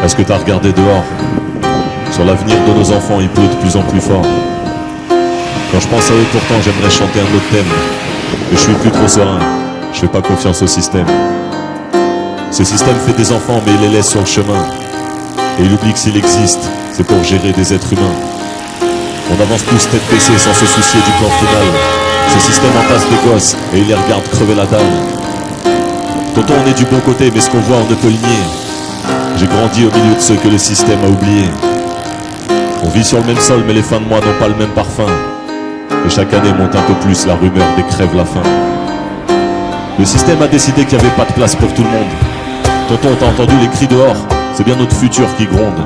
Est-ce que t'as regardé dehors? Sur l'avenir de nos enfants, il pleut de plus en plus fort. Quand je pense à eux, pourtant, j'aimerais chanter un autre thème. Mais je suis plus trop serein, je fais pas confiance au système. Ce système fait des enfants, mais il les laisse sur le chemin. Et il oublie que s'il existe, c'est pour gérer des êtres humains. On avance tous tête baissée sans se soucier du plan final. Ce système entasse des gosses et il les regarde crever la dalle. Tonton, on est du bon côté, mais ce qu'on voit, on ne peut le nier. J'ai grandi au milieu de ceux que le système a oubliés. On vit sur le même sol, mais les fins de mois n'ont pas le même parfum. Et chaque année monte un peu plus la rumeur des crèves la faim. Le système a décidé qu'il n'y avait pas de place pour tout le monde. Tonton, t'as entendu les cris dehors? C'est bien notre futur qui gronde.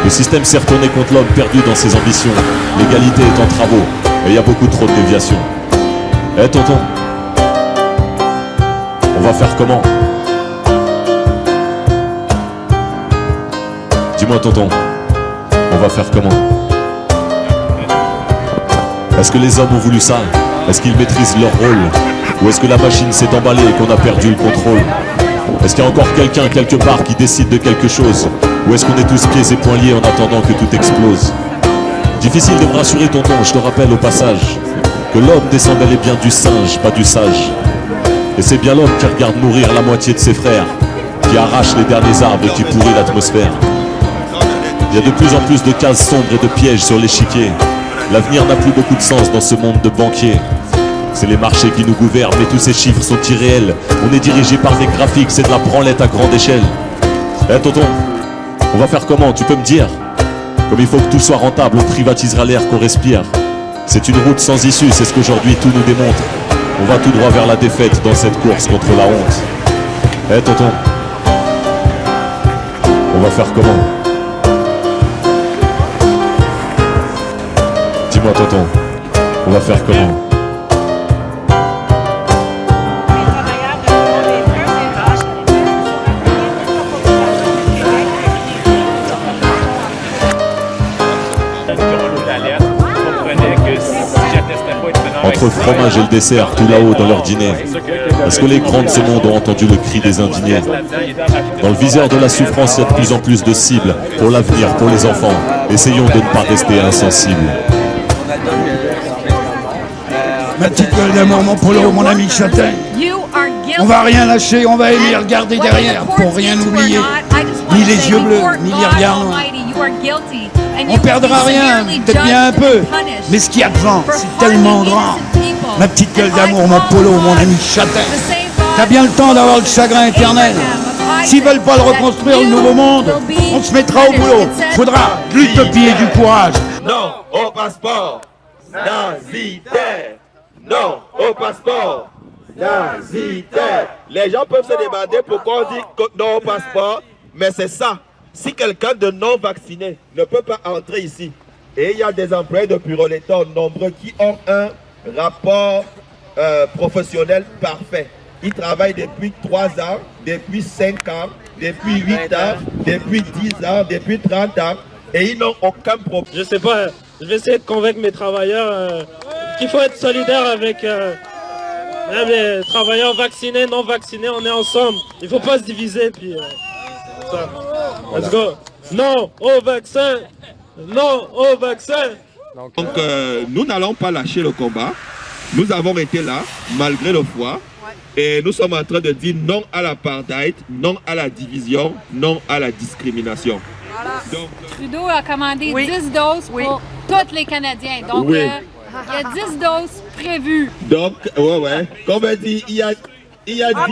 Le système s'est retourné contre l'homme perdu dans ses ambitions. L'égalité est en travaux et il y a beaucoup trop de déviations. Eh tonton, on va faire comment? Dis-moi tonton, on va faire comment? Est-ce que les hommes ont voulu ça? Est-ce qu'ils maîtrisent leur rôle? Ou est-ce que la machine s'est emballée et qu'on a perdu le contrôle? Est-ce qu'il y a encore quelqu'un quelque part qui décide de quelque chose? Ou est-ce qu'on est tous pieds et poings liés en attendant que tout explose? Difficile de me rassurer tonton, je te rappelle au passage que l'homme descend bel et bien du singe, pas du sage. Et c'est bien l'homme qui regarde mourir la moitié de ses frères, qui arrache les derniers arbres et qui pourrit l'atmosphère. Il y a de plus en plus de cases sombres et de pièges sur l'échiquier. L'avenir n'a plus beaucoup de sens dans ce monde de banquiers. C'est les marchés qui nous gouvernent, mais tous ces chiffres sont irréels. On est dirigé par des graphiques, c'est de la branlette à grande échelle. Eh tonton, on va faire comment, tu peux me dire? Comme il faut que tout soit rentable, on privatisera l'air qu'on respire. C'est une route sans issue, c'est ce qu'aujourd'hui tout nous démontre. On va tout droit vers la défaite dans cette course contre la honte. Eh tonton, on va faire comment? Dis-moi tonton, on va faire comment? Entre le fromage et le dessert, tout là-haut dans leur dîner. Est-ce que les grands de ce monde ont entendu le cri des indignés? Dans le viseur de la souffrance, il y a de plus en plus de cibles. Pour l'avenir, pour les enfants, essayons de ne pas rester insensibles. Ma petite gueule d'amour, mon polo, mon ami Châtain. On va rien lâcher, on va aimer regarder derrière pour rien oublier. Ni les yeux bleus, ni les regards noirs. On perdra rien, peut-être bien un peu, mais ce qu'il y a devant, c'est tellement grand. Ma petite gueule d'amour, mon polo, mon ami Châtain. T'as bien le temps d'avoir le chagrin éternel. S'ils veulent pas le reconstruire, le nouveau monde, on se mettra au boulot. Faudra de l'utopie et du courage. Non au passeport nazitaire. Non au passeport nazitaire. Les gens peuvent se demander pourquoi on dit non au passeport, mais c'est ça. Si quelqu'un de non vacciné ne peut pas entrer ici, et il y a des employés de bureau d'État nombreux qui ont un rapport professionnel parfait. Ils travaillent depuis 3 ans, depuis 5 ans, depuis 8 ans, depuis 10 ans, depuis 30 ans, et ils n'ont aucun problème. Je sais pas, je vais essayer de convaincre mes travailleurs qu'il faut être solidaire avec même les travailleurs vaccinés, non vaccinés, on est ensemble. Il faut pas se diviser, puis ça. Let's go. Non au vaccin. Non au vaccin. Donc nous n'allons pas lâcher le combat. Nous avons été là, malgré le froid. Et nous sommes en train de dire non à l'apartheid, non à la division, non à la discrimination. Donc, Trudeau a commandé 10 doses pour tous les Canadiens. Donc, il y a 10 doses prévues. Donc, ouais. Comme elle dit, il y a 10... À un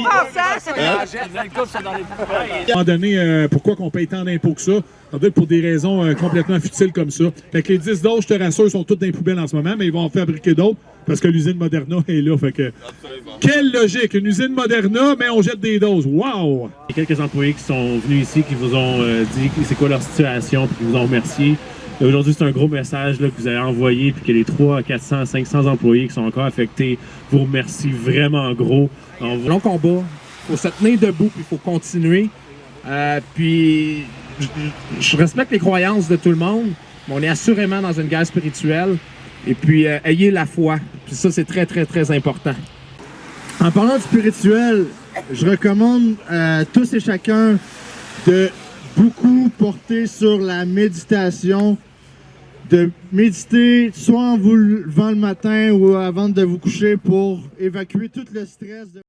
moment donné, pourquoi qu'on paye tant d'impôts que ça? Ça doit être pour des raisons complètement futiles comme ça. Fait que les 10 doses, je te rassure, sont toutes dans les poubelles en ce moment, mais ils vont en fabriquer d'autres parce que l'usine Moderna est là. Fait que, quelle logique! Une usine Moderna, mais on jette des doses. Wow! Il y a quelques employés qui sont venus ici, qui vous ont dit c'est quoi leur situation, puis qui vous ont remercié. Aujourd'hui, c'est un gros message là, que vous avez envoyé, puis que les 300, 400, 500 employés qui sont encore affectés vous remercient vraiment gros. Long combat, il faut se tenir debout, puis il faut continuer. Puis je respecte les croyances de tout le monde, mais on est assurément dans une guerre spirituelle. Et puis, ayez la foi. Puis ça, c'est très, très, très important. En parlant de spirituel, je recommande à tous et chacun de beaucoup porté sur la méditation, de méditer soit en vous levant le matin ou avant de vous coucher pour évacuer tout le stress.